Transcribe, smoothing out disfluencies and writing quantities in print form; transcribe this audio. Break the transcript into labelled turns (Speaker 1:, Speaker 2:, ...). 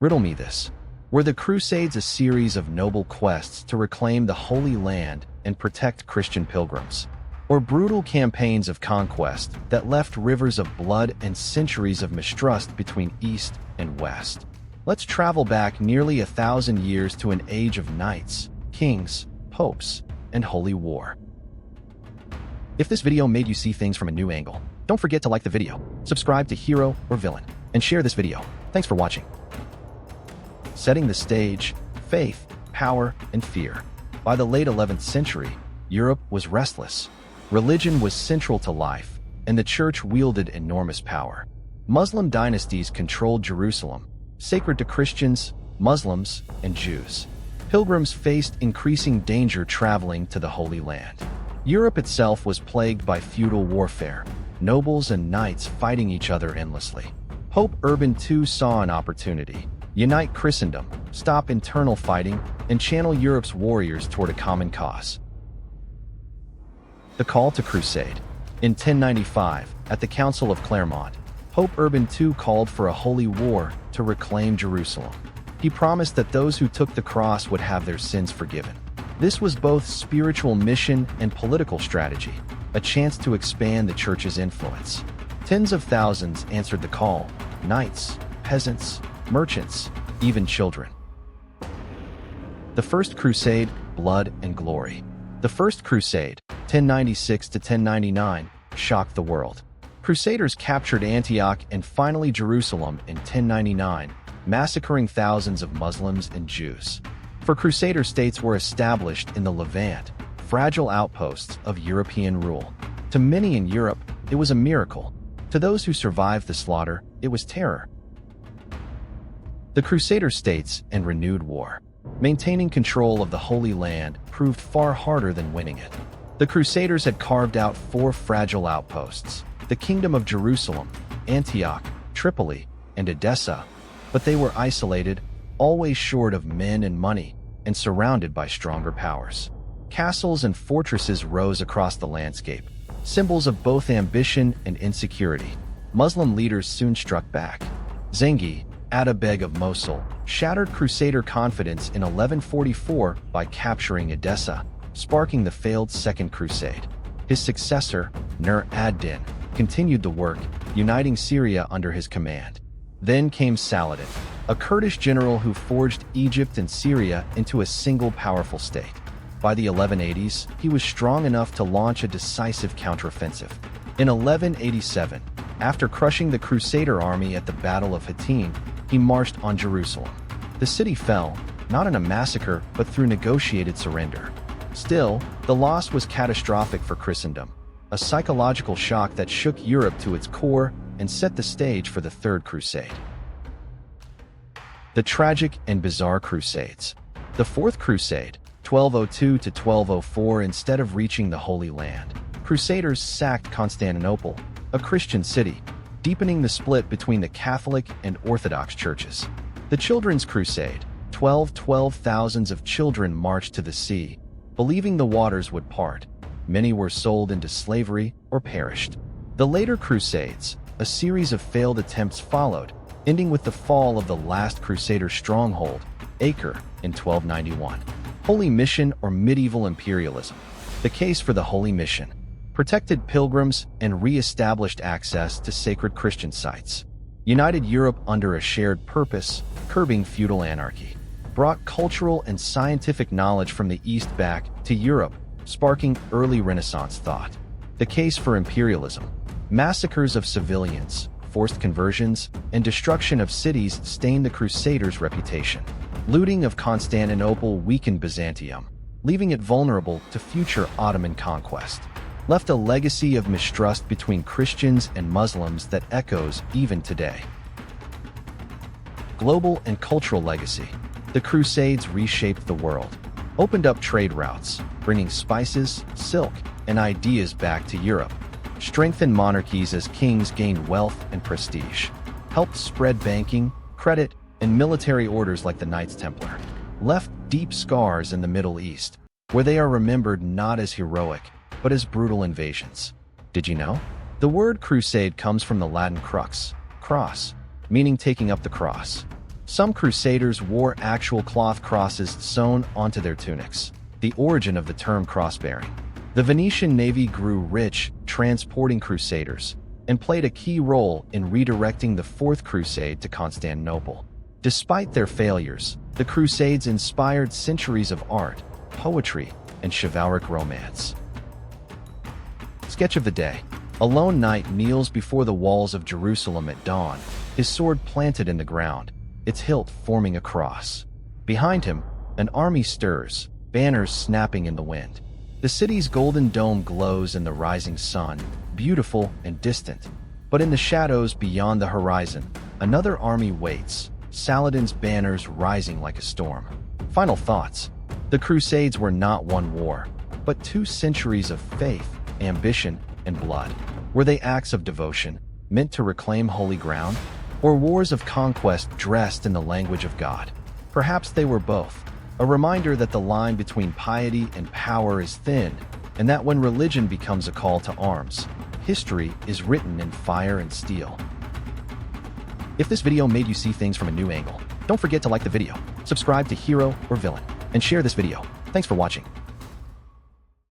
Speaker 1: Riddle me this. Were the Crusades a series of noble quests to reclaim the Holy Land and protect Christian pilgrims? Or brutal campaigns of conquest that left rivers of blood and centuries of mistrust between East and West? Let's travel back nearly 1,000 years to an age of knights, kings, popes, and holy war. If this video made you see things from a new angle, don't forget to like the video, subscribe to Hero or Villain, and share this video. Thanks for watching. Setting the stage, faith, power, and fear. By the late 11th century, Europe was restless. Religion was central to life, and the church wielded enormous power. Muslim dynasties controlled Jerusalem, sacred to Christians, Muslims, and Jews. Pilgrims faced increasing danger traveling to the Holy Land. Europe itself was plagued by feudal warfare, nobles and knights fighting each other endlessly. Pope Urban II saw an opportunity: unite Christendom, stop internal fighting, and channel Europe's warriors toward a common cause. The call to crusade. In 1095, at the Council of Clermont, Pope Urban II called for a holy war to reclaim Jerusalem. He promised that those who took the cross would have their sins forgiven. This was both spiritual mission and political strategy, a chance to expand the church's influence. Tens of thousands answered the call: knights, peasants, merchants, even children. The First Crusade, blood and glory. The First Crusade, 1096 to 1099, shocked the world. Crusaders captured Antioch and finally Jerusalem in 1099, massacring thousands of Muslims and Jews. For Crusader states were established in the Levant, fragile outposts of European rule. To many in Europe, it was a miracle. To those who survived the slaughter, it was terror. The Crusader states and renewed war. Maintaining control of the Holy Land proved far harder than winning it. The Crusaders had carved out 4 fragile outposts: the Kingdom of Jerusalem, Antioch, Tripoli, and Edessa, but they were isolated, always short of men and money, and surrounded by stronger powers. Castles and fortresses rose across the landscape, symbols of both ambition and insecurity. Muslim leaders soon struck back. Zengi, Atabeg of Mosul, shattered Crusader confidence in 1144 by capturing Edessa, sparking the failed Second Crusade. His successor, Nur ad-Din, continued the work, uniting Syria under his command. Then came Saladin, a Kurdish general who forged Egypt and Syria into a single powerful state. By the 1180s, he was strong enough to launch a decisive counteroffensive. In 1187, after crushing the Crusader army at the Battle of Hattin, he marched on Jerusalem. The city fell, not in a massacre, but through negotiated surrender. Still, the loss was catastrophic for Christendom, a psychological shock that shook Europe to its core and set the stage for the Third Crusade. The tragic and bizarre Crusades. The Fourth Crusade, 1202 to 1204, instead of reaching the Holy Land, Crusaders sacked Constantinople, a Christian city, deepening the split between the Catholic and Orthodox churches. The Children's Crusade, 1212, thousands of children marched to the sea, believing the waters would part. Many were sold into slavery or perished. The later Crusades, a series of failed attempts followed, ending with the fall of the last Crusader stronghold, Acre, in 1291. Holy Mission or medieval imperialism. The case for the Holy Mission: protected pilgrims and re-established access to sacred Christian sites. United Europe under a shared purpose, curbing feudal anarchy. Brought cultural and scientific knowledge from the East back to Europe, sparking early Renaissance thought. The case for imperialism: massacres of civilians, forced conversions, and destruction of cities stained the Crusaders' reputation. Looting of Constantinople weakened Byzantium, leaving it vulnerable to future Ottoman conquest. Left a legacy of mistrust between Christians and Muslims that echoes even today. Global and cultural legacy. The Crusades reshaped the world, opened up trade routes, bringing spices, silk, and ideas back to Europe. Strengthened monarchies as kings gained wealth and prestige. Helped spread banking, credit, and military orders like the Knights Templar. Left deep scars in the Middle East, where they are remembered not as heroic, but as brutal invasions. Did you know? The word crusade comes from the Latin crux, cross, meaning taking up the cross. Some crusaders wore actual cloth crosses sewn onto their tunics, the origin of the term cross-bearing. The Venetian navy grew rich, transporting crusaders, and played a key role in redirecting the Fourth Crusade to Constantinople. Despite their failures, the Crusades inspired centuries of art, poetry, and chivalric romance. Sketch of the day. A lone knight kneels before the walls of Jerusalem at dawn, his sword planted in the ground, its hilt forming a cross. Behind him, an army stirs, banners snapping in the wind. The city's golden dome glows in the rising sun, beautiful and distant. But in the shadows beyond the horizon, another army waits, Saladin's banners rising like a storm. Final thoughts. The Crusades were not one war, but 2 centuries of faith, ambition, and blood. Were they acts of devotion, meant to reclaim holy ground, or wars of conquest dressed in the language of God? Perhaps they were both, a reminder that the line between piety and power is thin, and that when religion becomes a call to arms, history is written in fire and steel. If this video made you see things from a new angle, don't forget to like the video, subscribe to Hero or Villain, and share this video. Thanks for watching.